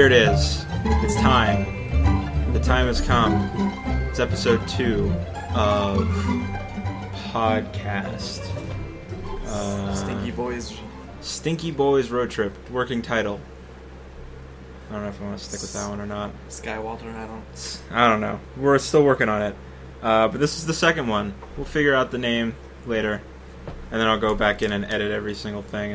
here it is. It's time. The time has come. It's episode 2 of podcast. Stinky Boys Road Trip. Working title. I don't know if I want to stick with that one or not. Skywalker, I don't know. We're still working on it. But this is the second one. We'll figure out the name later. And then I'll go back in and edit every single thing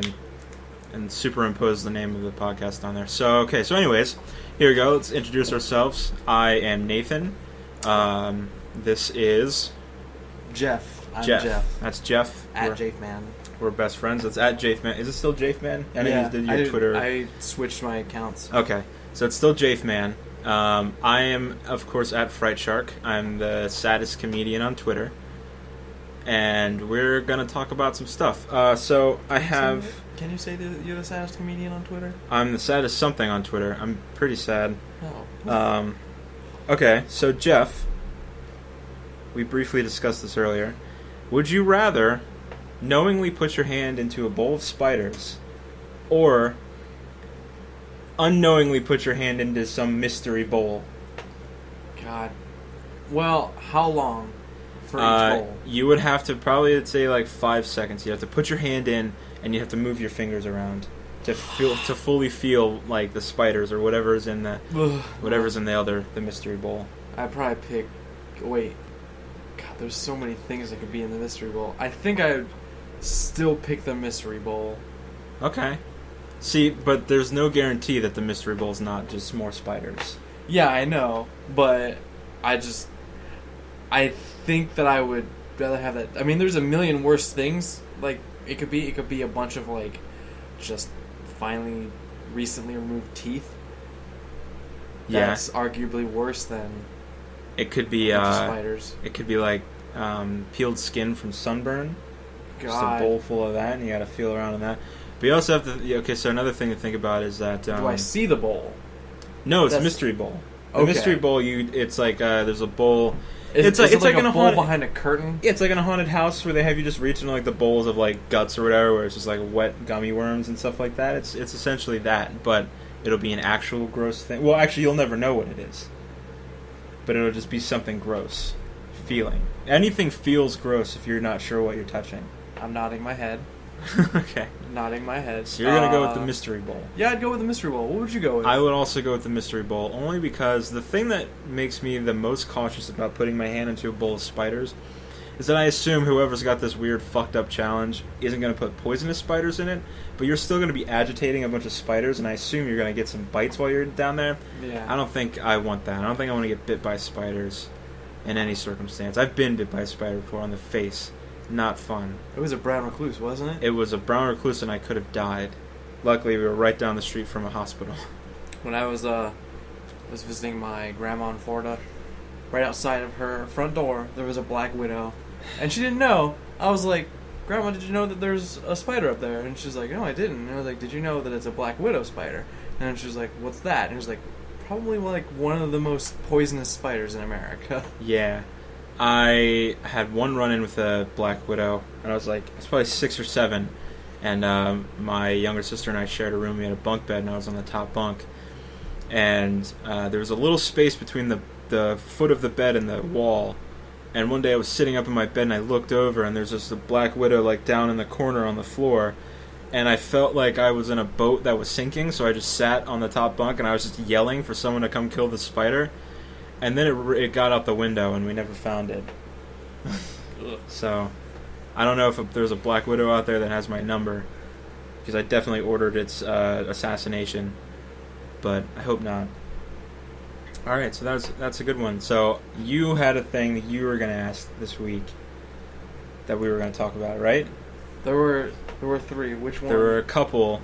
and superimpose the name of the podcast on there. So anyways, here we go. Let's introduce ourselves. I am Nathan. This is... Jeff. I'm Jeff. That's Jeff. At Jafeman. We're best friends. That's at Jafeman. Is it still Jafeman? Yeah, your Twitter. I switched my accounts. Okay, so it's still Jafeman. I am, of course, at Fright Shark. I'm the saddest comedian on Twitter. And we're going to talk about some stuff. So I have... Can you say that you're the saddest comedian on Twitter? I'm the saddest something on Twitter. I'm pretty sad. Oh. Okay, so Jeff, we briefly discussed this earlier. Would you rather knowingly put your hand into a bowl of spiders or unknowingly put your hand into some mystery bowl? God. Well, how long for each bowl? You would have to probably, say, like 5 seconds. You have to put your hand in and you have to move your fingers around to fully feel like the spiders or whatever's in the the mystery bowl. I'd probably pick... Wait. God, there's so many things that could be in the mystery bowl. I think I would still pick the mystery bowl. Okay. See, but there's no guarantee that the mystery bowl is not just more spiders. Yeah, I know, but I think that I would rather have that. I mean, there's a million worse things. Like it could be a bunch of like just finally recently removed teeth. That's arguably worse than it could be spiders. It could be like peeled skin from sunburn. God. Just a bowl full of that, and you got to feel around in that. But you also have to. Okay, so another thing to think about is that. Do I see the bowl? No, it's a mystery bowl. The okay. mystery bowl, it's like there's a bowl. It's like in a bowl behind a curtain. Yeah, it's like in a haunted house where they have you just reach into like the bowls of like guts or whatever, where it's just like wet gummy worms and stuff like that. It's essentially that, but it'll be an actual gross thing. Well, actually, you'll never know what it is, but it'll just be something gross feeling. Anything feels gross if you're not sure what you're touching. I'm nodding my head. Okay. Nodding my head. So you're going to go with the mystery bowl. Yeah, I'd go with the mystery bowl. What would you go with? I would also go with the mystery bowl, only because the thing that makes me the most cautious about putting my hand into a bowl of spiders is that I assume whoever's got this weird fucked up challenge isn't going to put poisonous spiders in it, but you're still going to be agitating a bunch of spiders, and I assume you're going to get some bites while you're down there. Yeah. I don't think I want that. I don't think I want to get bit by spiders in any circumstance. I've been bit by a spider before on the face. Not fun. It was a brown recluse, wasn't it? It was a brown recluse, and I could have died. Luckily, we were right down the street from a hospital. When I was visiting my grandma in Florida, right outside of her front door, there was a black widow, and she didn't know. I was like, "Grandma, did you know that there's a spider up there?" And she's like, "No, I didn't." And I was like, "Did you know that it's a black widow spider?" And she was like, "What's that?" And I was like, "Probably like one of the most poisonous spiders in America." Yeah. I had one run-in with a black widow, and I was probably 6 or 7, and my younger sister and I shared a room. We had a bunk bed, and I was on the top bunk, and there was a little space between the foot of the bed and the wall, and one day I was sitting up in my bed, and I looked over, and there's just a black widow like down in the corner on the floor, and I felt like I was in a boat that was sinking, so I just sat on the top bunk, and I was just yelling for someone to come kill the spider. And then it got out the window, and we never found it. So, I don't know if there's a Black Widow out there that has my number, because I definitely ordered its assassination, but I hope not. All right, so that's a good one. So you had a thing that you were going to ask this week that we were going to talk about, right? There were 3. Which one? There were a couple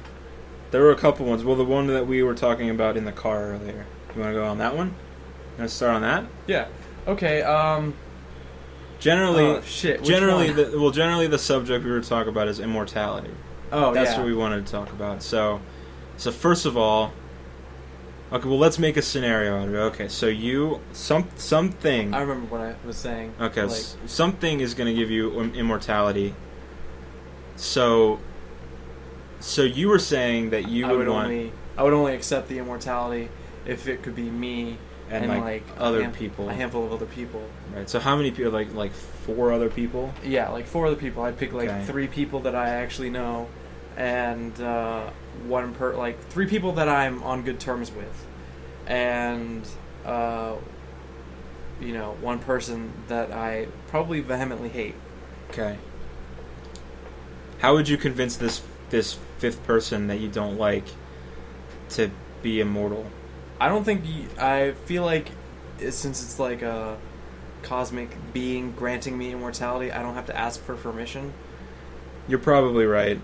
ones. Well, the one that we were talking about in the car earlier. You want to go on that one? Let's start on that. Yeah. Okay. Generally, Which generally the subject we were talking about is immortality. Oh, that's what we wanted to talk about. So first of all, okay. Well, let's make a scenario out of it. Okay. So something. I remember what I was saying. Okay. Something is going to give you immortality. So, So you were saying that you would want... I would only accept the immortality if it could be me and like other people. A handful of other people. Right. So how many people? Like 4 other people? Yeah, like 4 other people. I'd pick like Okay. 3 people that I actually know, and 3 people that I'm on good terms with, and 1 person that I probably vehemently hate. Okay. How would you convince this 5th person that you don't like to be immortal? I don't think I feel like since it's like a cosmic being granting me immortality, I don't have to ask for permission. You're probably right.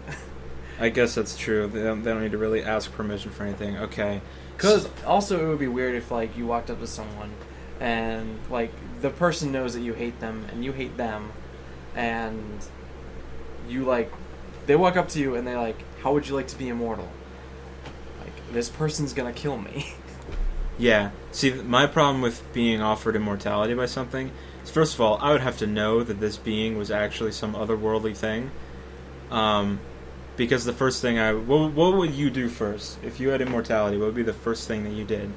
I guess that's true. They don't need to really ask permission for anything. Okay. Because also it would be weird if like you walked up to someone and like the person knows that you hate them and you hate them, and you like they walk up to you and they're like, "How would you like to be immortal?" Like, this person's gonna kill me. Yeah. See, my problem with being offered immortality by something is, first of all, I would have to know that this being was actually some otherworldly thing. Because the first thing what would you do first? If you had immortality, what would be the first thing that you did?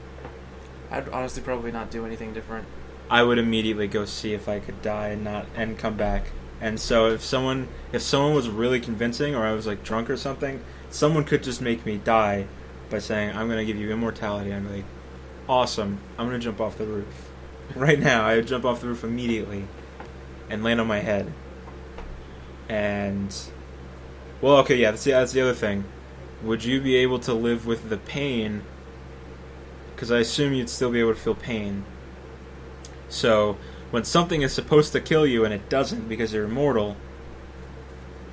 I'd honestly probably not do anything different. I would immediately go see if I could die and come back. And so if someone was really convincing, or I was like drunk or something, someone could just make me die by saying, "I'm going to give you immortality." I'm like, "Awesome, I'm going to jump off the roof." Right now, I would jump off the roof immediately and land on my head. And, well, okay, yeah, that's the other thing. Would you be able to live with the pain? Because I assume you'd still be able to feel pain. So, when something is supposed to kill you and it doesn't because you're immortal,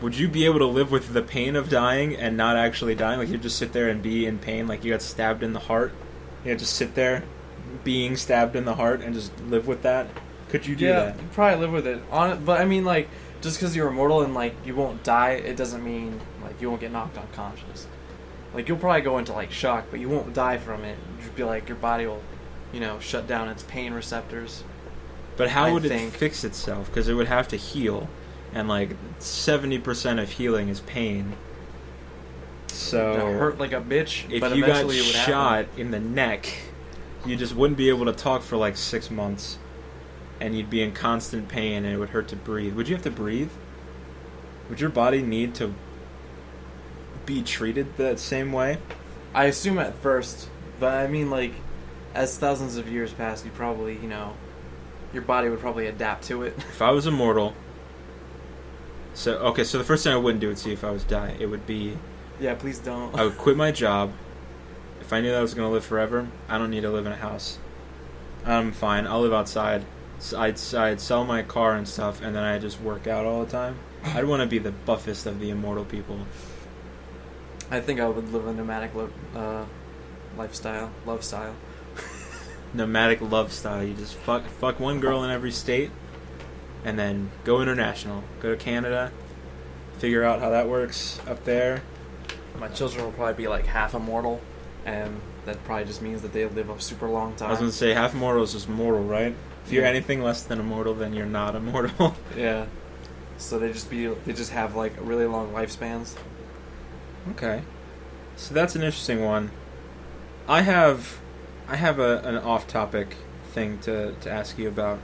would you be able to live with the pain of dying and not actually dying? Like, you just sit there and be in pain, like you got stabbed in the heart? You know, just sit there being stabbed in the heart and just live with that? Could you do that? Yeah, you'd probably live with it. But I mean, like, just because you're immortal and like you won't die, it doesn't mean like you won't get knocked unconscious. Like, you'll probably go into like shock, but you won't die from it. You'll just be like, your body will, shut down its pain receptors. But how would it fix itself? Because it would have to heal, and like 70% of healing is pain. So it hurt like a bitch. If but you got eventually it would shot happen. in the neck, you just wouldn't be able to talk for like 6 months, and you'd be in constant pain, and it would hurt to breathe. Would you have to breathe? Would your body need to be treated that same way? I assume at first, but I mean, like, as thousands of years pass, you probably, your body would probably adapt to it. If I was immortal, so the first thing I wouldn't do would see if I was die. It would be, Yeah, please don't. I would quit my job. If I knew that I was going to live forever, I don't need to live in a house. I'm fine. I'll live outside. So I'd sell my car and stuff, and then I'd just work out all the time. I'd want to be the buffest of the immortal people. I think I would live a nomadic lifestyle. Nomadic love style. You just fuck one girl in every state, and then go international. Go to Canada, figure out how that works up there. My children will probably be like half immortal, and that probably just means that they live a super long time. I was going to say, half immortal is just mortal, right? If you're anything less than immortal, then you're not immortal. Yeah. So they just have like really long lifespans. Okay. So that's an interesting one. I have an off-topic thing to ask you about.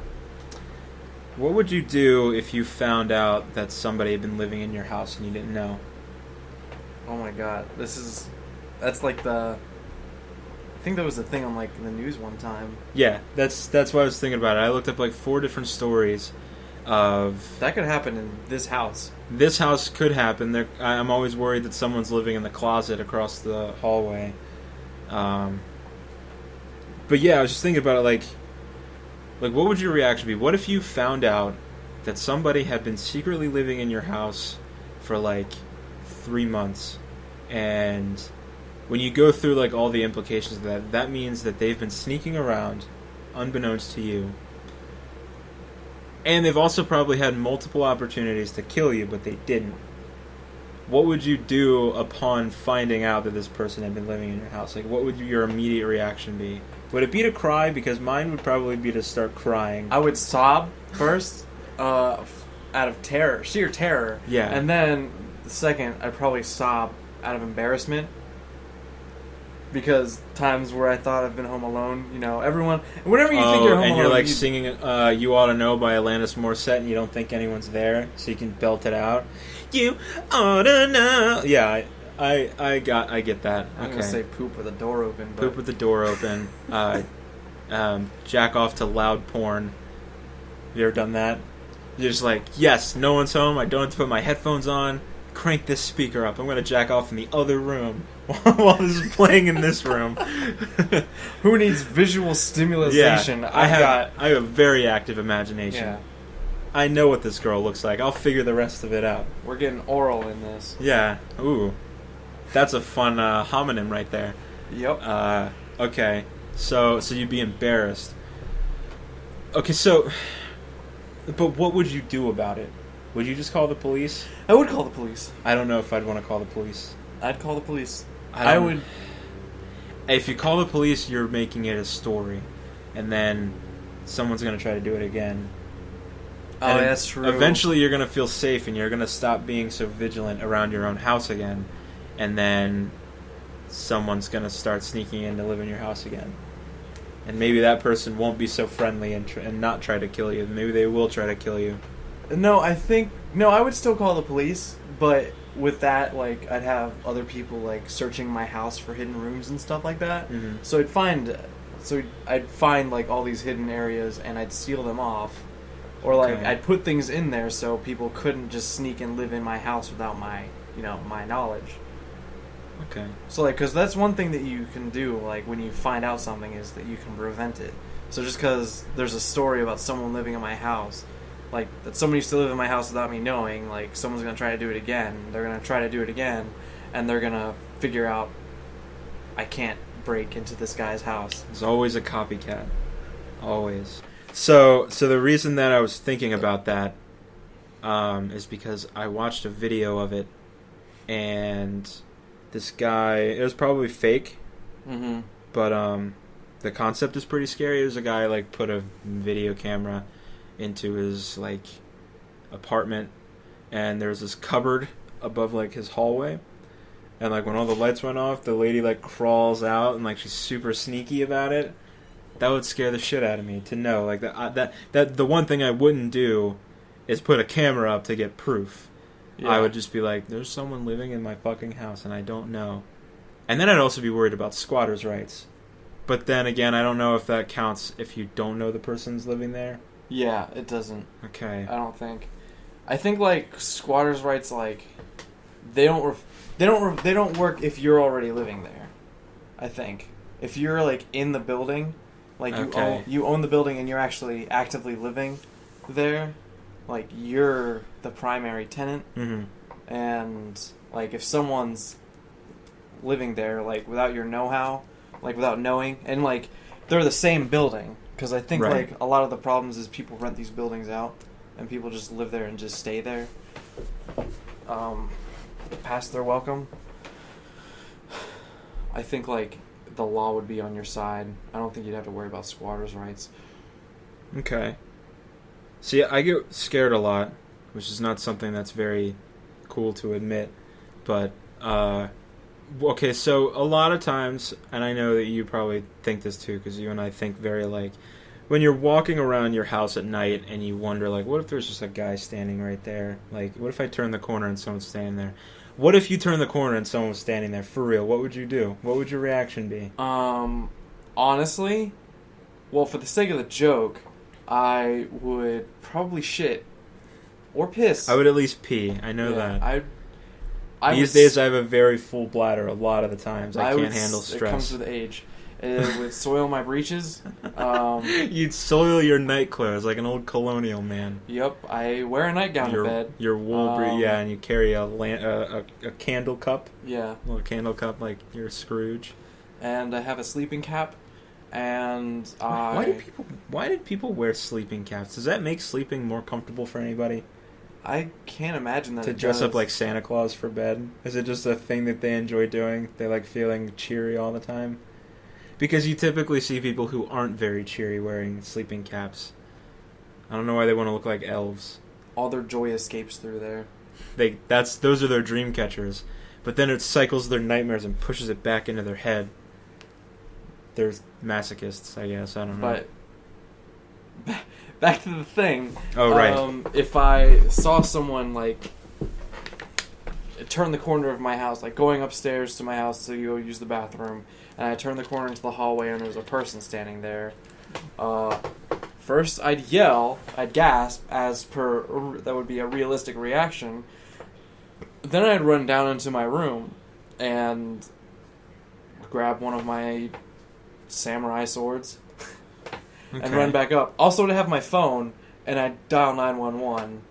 What would you do if you found out that somebody had been living in your house and you didn't know? Oh my god, that's like I think that was a thing on like the news one time. Yeah, that's what I was thinking about it. I looked up like 4 different stories of... That could happen in this house. This house could happen. I'm always worried that someone's living in the closet across the hallway. But yeah, I was just thinking about it, like what would your reaction be? What if you found out that somebody had been secretly living in your house for like 3 months, and when you go through like all the implications of that means that they've been sneaking around unbeknownst to you, and they've also probably had multiple opportunities to kill you, but they didn't. What would you do upon finding out that this person had been living in your house? Like, what would your immediate reaction be? Would it be to cry? Because mine would probably be to start crying. I would sob first, out of terror, sheer terror. Yeah. And then the second, I'd probably sob out of embarrassment. Because times where I thought I've been home alone, everyone... Whenever you think you're home alone... and you're like singing You Ought to Know by Alanis Morissette and you don't think anyone's there, so you can belt it out. You ought to know. Yeah, I get that. I'm going to say poop with the door open. But... Poop with the door open. Jack off to loud porn. Have you ever done that? You're just like, yes, no one's home, I don't have to put my headphones on. Crank this speaker up. I'm going to jack off in the other room while this is playing in this room. Who needs visual stimulation? Yeah, I have a very active imagination. Yeah. I know what this girl looks like. I'll figure the rest of it out. We're getting oral in this. Yeah. Ooh. That's a fun homonym right there. Yep. Okay. So you'd be embarrassed. Okay, so... But what would you do about it? Would you just call the police? I would call the police. I don't know if I'd want to call the police. I'd call the police. I would... If you call the police, you're making it a story. And then someone's going to try to do it again. Oh, and that's true. Eventually you're going to feel safe and you're going to stop being so vigilant around your own house again. And then someone's going to start sneaking in to live in your house again. And maybe that person won't be so friendly and not try to kill you. Maybe they will try to kill you. No, I would still call the police, but with that, like, I'd have other people, like, searching my house for hidden rooms and stuff like that. Mm-hmm. So I'd find, like, all these hidden areas, and I'd seal them off. Or, like, Okay. I'd put things in there so people couldn't just sneak and live in my house without my knowledge. Okay. So, like, because that's one thing that you can do, like, when you find out something, is that you can prevent it. So just because there's a story about someone living in my house, like, that someone used to live in my house without me knowing, like, someone's going to try to do it again, they're going to try to do it again, and they're going to figure out, I can't break into this guy's house. There's always a copycat. Always. So the reason that I was thinking about that is because I watched a video of it, and this guy, it was probably fake, Mm-hmm. but the concept is pretty scary. There's a guy, like, put a video camera into his, like, apartment, and there's this cupboard above, like, his hallway, and, like, when all the lights went off, the lady, like, crawls out, and, like, she's super sneaky about it. That would scare the shit out of me to know, like, that the one thing I wouldn't do is put a camera up to get proof. Yeah. I would just be like, there's someone living in my fucking house and I don't know. And then I'd also be worried about squatters' rights. But then again, I don't know if that counts if you don't know the person's living there. Yeah, it doesn't. Okay. I don't think. I think, like, squatters' rights, like, they don't work if you're already living there. I think if you're, like, in the building, like, you own the building and you're actually actively living there, like, you're the primary tenant. Mm-hmm. And, like, if someone's living there, like, without your know-how, like, without knowing, and, like, they're the same building, because I think, Right. like, a lot of the problems is people rent these buildings out, and people just live there and just stay there, past their welcome. I think, like, the law would be on your side. I don't think you'd have to worry about squatters' rights. Okay. See, I get scared a lot, which is not something that's very cool to admit, but, okay, so a lot of times, and I know that you probably think this too, because you and I think very alike, when you're walking around your house at night and you wonder, like, what if there's just a guy standing right there? Like, what if I turn the corner and someone's standing there? What if you turn the corner and someone was standing there? For real, what would you do? What would your reaction be? Honestly, well, for the sake of the joke, I would probably shit or piss. I would at least pee. I know that. These days I have a very full bladder a lot of the times. I can't handle stress. It comes with age. It would soil my breeches. You'd soil your night clothes like an old colonial man. Yep, I wear a nightgown to bed. Your wool, yeah, and you carry a candle cup. Yeah. A little candle cup like you're Scrooge. And I have a sleeping cap. And Why did people wear sleeping caps? Does that make sleeping more comfortable for anybody? I can't imagine that. To dress up like Santa Claus for bed? Is it just a thing that they enjoy doing? They like feeling cheery all the time? Because you typically see people who aren't very cheery wearing sleeping caps. I don't know why they want to look like elves. All their joy escapes through there. Those are their dream catchers. but then it cycles their nightmares and pushes it back into their head. They're masochists, I guess. I don't know. But back to the thing. Oh, right. If I saw someone like turn the corner of my house, like going upstairs to my house to go use the bathroom, and I turn the corner into the hallway and there's a person standing there, first I'd yell, I'd gasp, as per that would be a realistic reaction. Then I'd run down into my room and grab one of my samurai swords and run back up. Also to have my phone, and I'd dial 911.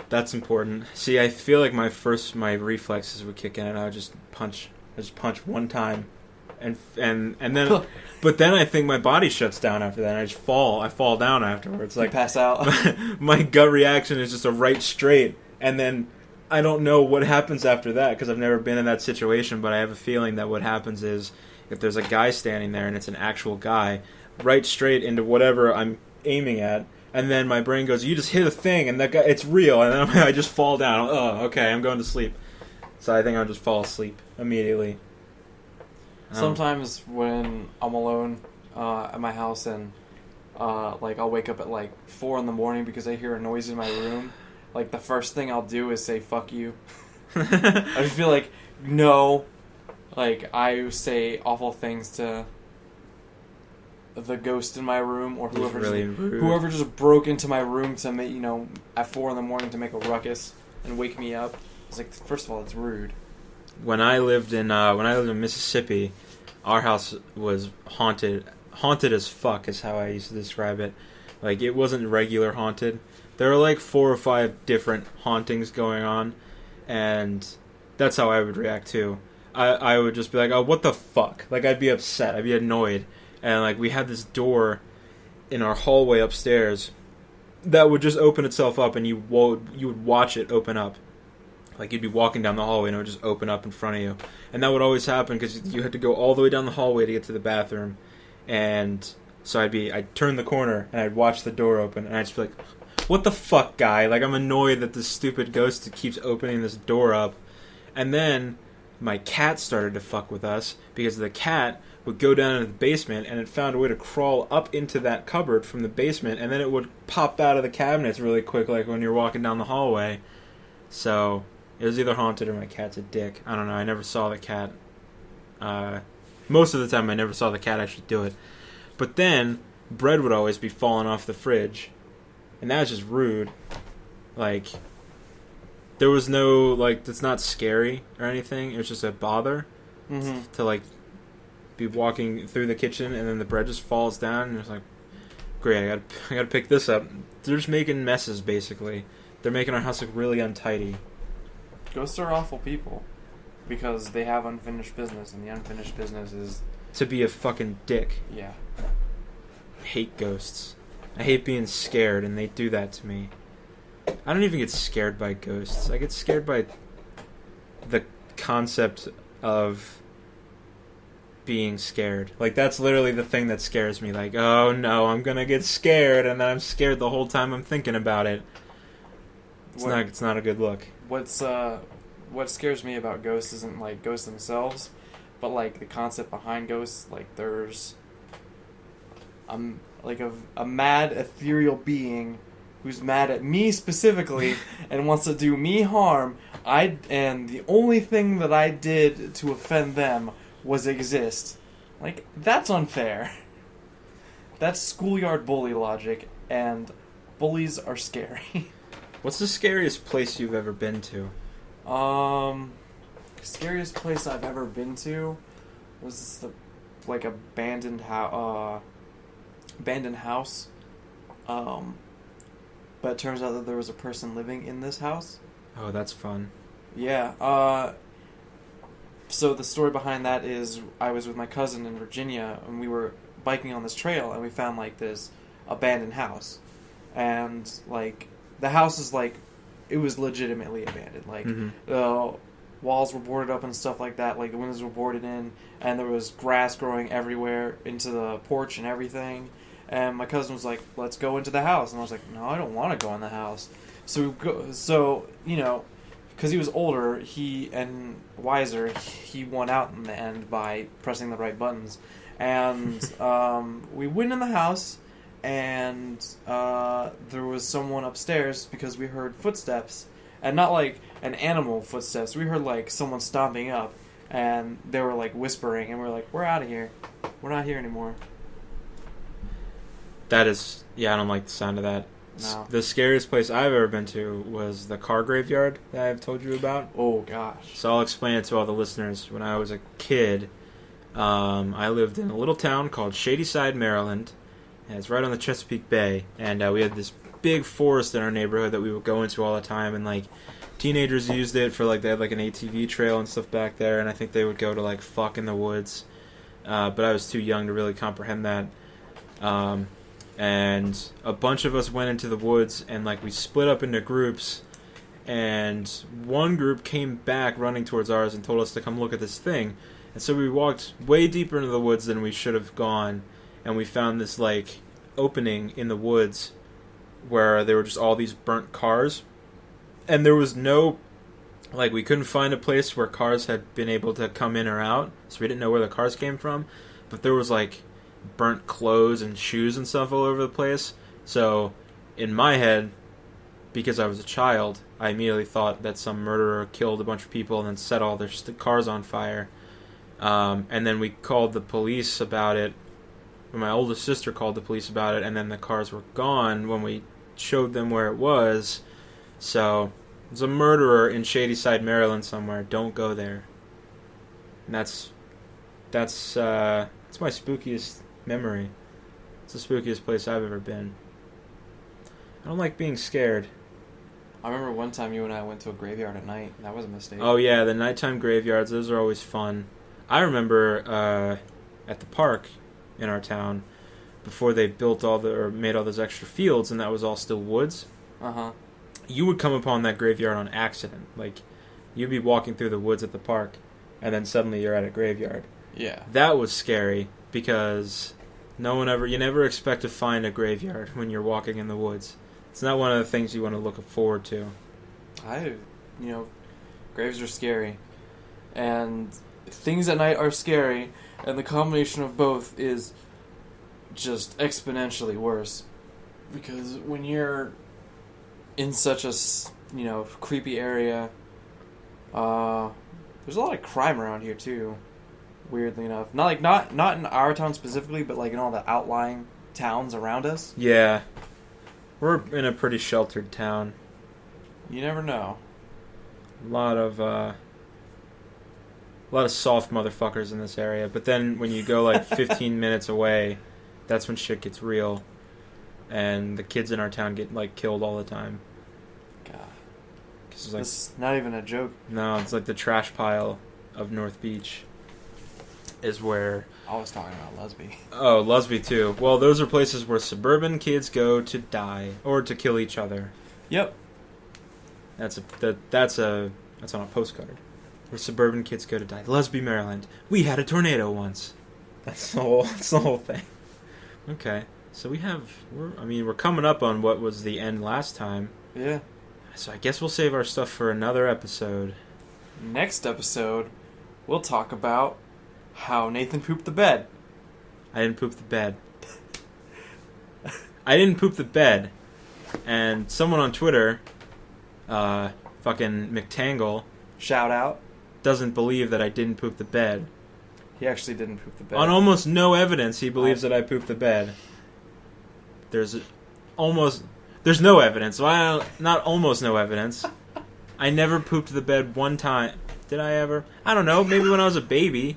That's important. See, I feel like my reflexes would kick in, and I would just punch. I just punch one time, and then, but then I think my body shuts down after that. And I just fall. I fall down afterwards. Like you pass out. My gut reaction is just a right straight, and then I don't know what happens after that because I've never been in that situation. But I have a feeling that what happens is if there's a guy standing there and it's an actual guy, right straight into whatever I'm aiming at. And then my brain goes, you just hit a thing, and that guy, it's real. And then I just fall down. Oh, okay, I'm going to sleep. So I think I'll just fall asleep immediately. Sometimes when I'm alone at my house and like I'll wake up at like 4 a.m. because I hear a noise in my room, like the first thing I'll do is say, fuck you. I just feel like, no. Like, I say awful things to the ghost in my room or whoever just broke into my room to make, at 4 a.m. to make a ruckus and wake me up. It's like, first of all, it's rude. When I lived in Mississippi, our house was haunted as fuck is how I used to describe it. Like, it wasn't regular haunted. There were like 4 or 5 different hauntings going on, and that's how I would react too. I would just be like, oh, what the fuck? Like, I'd be upset. I'd be annoyed. And, like, we had this door in our hallway upstairs that would just open itself up, and you would watch it open up. Like, you'd be walking down the hallway, and it would just open up in front of you. And that would always happen, because you had to go all the way down the hallway to get to the bathroom. And so I'd turn the corner, and I'd watch the door open, and I'd just be like, what the fuck, guy? Like, I'm annoyed that this stupid ghost keeps opening this door up. And then my cat started to fuck with us, because the cat would go down into the basement, and it found a way to crawl up into that cupboard from the basement, and then it would pop out of the cabinets really quick, like when you're walking down the hallway. So it was either haunted or my cat's a dick. I don't know. I never saw the cat. Most of the time, I never saw the cat actually do it. But then bread would always be falling off the fridge, and that was just rude. Like, there was no, like, it's not scary or anything. It was just a bother to, like, be walking through the kitchen, and then the bread just falls down, and it's like, great, I gotta pick this up. They're just making messes, basically. They're making our house look really untidy. Ghosts are awful people, because they have unfinished business, and the unfinished business is to be a fucking dick. Yeah. I hate ghosts. I hate being scared, and they do that to me. I don't even get scared by ghosts. I get scared by the concept of being scared. Like, that's literally the thing that scares me. Like, oh no, I'm gonna get scared, and then I'm scared the whole time I'm thinking about it. It's not a good look. What scares me about ghosts isn't like ghosts themselves, but like the concept behind ghosts. Like, there's like a mad ethereal being who's mad at me specifically and wants to do me harm. And the only thing that I did to offend them was exist. Like, that's unfair. That's schoolyard bully logic, and bullies are scary. What's the scariest place you've ever been to? Scariest place I've ever been to was the, like, abandoned house. But it turns out that there was a person living in this house. Oh, that's fun. Yeah. So the story behind that is I was with my cousin in Virginia, and we were biking on this trail, and we found, like, this abandoned house. And, like, the house is, like, it was legitimately abandoned. Like, the walls were boarded up and stuff like that. Like, the windows were boarded in, and there was grass growing everywhere into the porch and everything. And my cousin was like, let's go into the house. And I was like, no, I don't want to go in the house. So, because he was older, and wiser, he won out in the end by pressing the right buttons. And we went in the house, and there was someone upstairs because we heard footsteps, and not like an animal footsteps. We heard like someone stomping up, and they were like whispering, and we were like, "We're out of here. We're not here anymore." That is, yeah, I don't like the sound of that. No. The scariest place I've ever been to was the car graveyard that I've told you about. Oh gosh. So I'll explain it to all the listeners. When I was a kid, I lived in a little town called Shadyside, Maryland. And it's right on the Chesapeake Bay. And we had this big forest in our neighborhood that we would go into all the time. And like teenagers used it for like, they had like an ATV trail and stuff back there. And I think they would go to like fuck in the woods. But I was too young to really comprehend that. And a bunch of us went into the woods, and like we split up into groups, and one group came back running towards ours and told us to come look at this thing. And so we walked way deeper into the woods than we should have gone, and we found this like opening in the woods where there were just all these burnt cars, and there was no, like, we couldn't find a place where cars had been able to come in or out, so we didn't know where the cars came from, but there was like burnt clothes and shoes and stuff all over the place. So in my head, because I was a child, I immediately thought that some murderer killed a bunch of people and then set all their cars on fire. And then we called the police about it. My oldest sister called the police about it, and then the cars were gone when we showed them where it was. So there's a murderer in Shadyside, Maryland somewhere. Don't go there. And that's my spookiest memory. It's the spookiest place I've ever been. I don't like being scared. I remember one time you and I went to a graveyard at night. That was a mistake. Oh yeah, the nighttime graveyards, those are always fun. I remember at the park in our town, before they built made all those extra fields, and that was all still woods. Uh-huh. You would come upon that graveyard on accident. Like, you'd be walking through the woods at the park, and then suddenly you're at a graveyard. Yeah. That was scary, because you never expect to find a graveyard when you're walking in the woods. It's not one of the things you want to look forward to. Graves are scary. And things at night are scary, and the combination of both is just exponentially worse. Because when you're in such a, creepy area, there's a lot of crime around here too. Weirdly enough, not in our town specifically, but like in all the outlying towns around us. Yeah, we're in a pretty sheltered town. You never know. A lot of soft motherfuckers in this area. But then when you go like 15 minutes away, that's when shit gets real, and the kids in our town get like killed all the time. God, it's like, this is not even a joke. No, it's like the trash pile of North Beach is where... I was talking about Lusby. Oh, Lusby too. Well, those are places where suburban kids go to die or to kill each other. Yep. That's on a postcard. Where suburban kids go to die. Lusby, Maryland. We had a tornado once. That's the whole thing. Okay, so we're coming up on what was the end last time. Yeah. So I guess we'll save our stuff for another episode. Next episode, we'll talk about how Nathan pooped the bed. I didn't poop the bed. I didn't poop the bed. And someone on Twitter, fucking McTangle, shout out, doesn't believe that I didn't poop the bed. He actually didn't poop the bed. On almost no evidence, he believes that I pooped the bed. There's no evidence. Well, not almost no evidence. I never pooped the bed one time. Did I ever? I don't know. Maybe when I was a baby.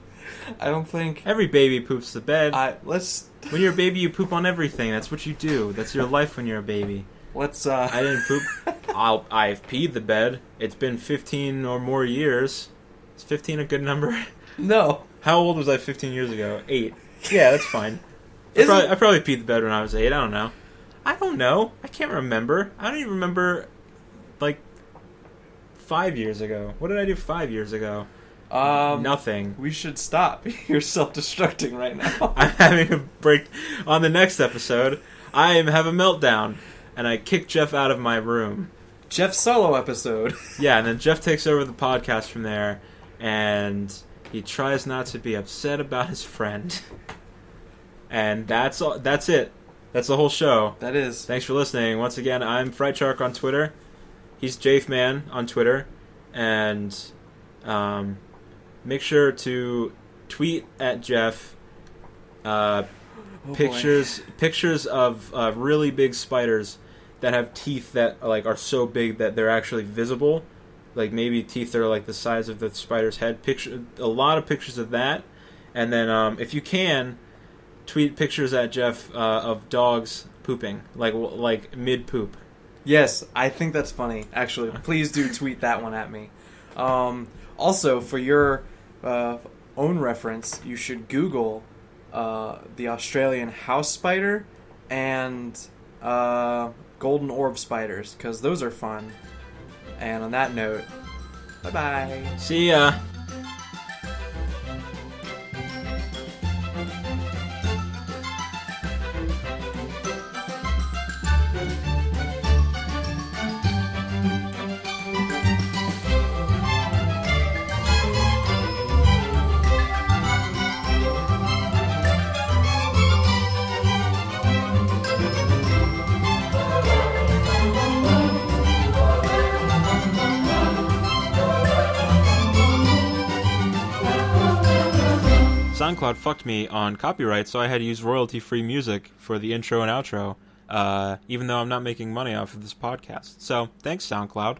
I don't think... Every baby poops the bed. When you're a baby, you poop on everything. That's what you do. That's your life when you're a baby. I didn't poop. I've peed the bed. It's been 15 or more years. Is 15 a good number? No. How old was I 15 years ago? 8. Yeah, that's fine. I probably peed the bed when I was 8. I don't know. I can't remember. I don't even remember, like, 5 years ago. What did I do 5 years ago? Nothing. We should stop. You're self-destructing right now. I'm having a break. On the next episode, I have a meltdown, and I kick Jeff out of my room. Jeff's solo episode. Yeah, and then Jeff takes over the podcast from there, and he tries not to be upset about his friend. And that's all. That's it. That's the whole show. That is. Thanks for listening. Once again, I'm Fright Shark on Twitter. He's Jafeman on Twitter. And make sure to tweet at Jeff pictures of really big spiders that have teeth that are so big that they're actually visible. Like maybe teeth that are like the size of the spider's head. A lot of pictures of that. And then if you can, tweet pictures at Jeff of dogs pooping, like mid poop. Yes, I think that's funny. Actually, please do tweet that one at me. Also, for your own reference, you should Google the Australian house spider and golden orb spiders, because those are fun. And on that note, bye-bye. See ya. SoundCloud fucked me on copyright, so I had to use royalty-free music for the intro and outro, even though I'm not making money off of this podcast. So, thanks, SoundCloud.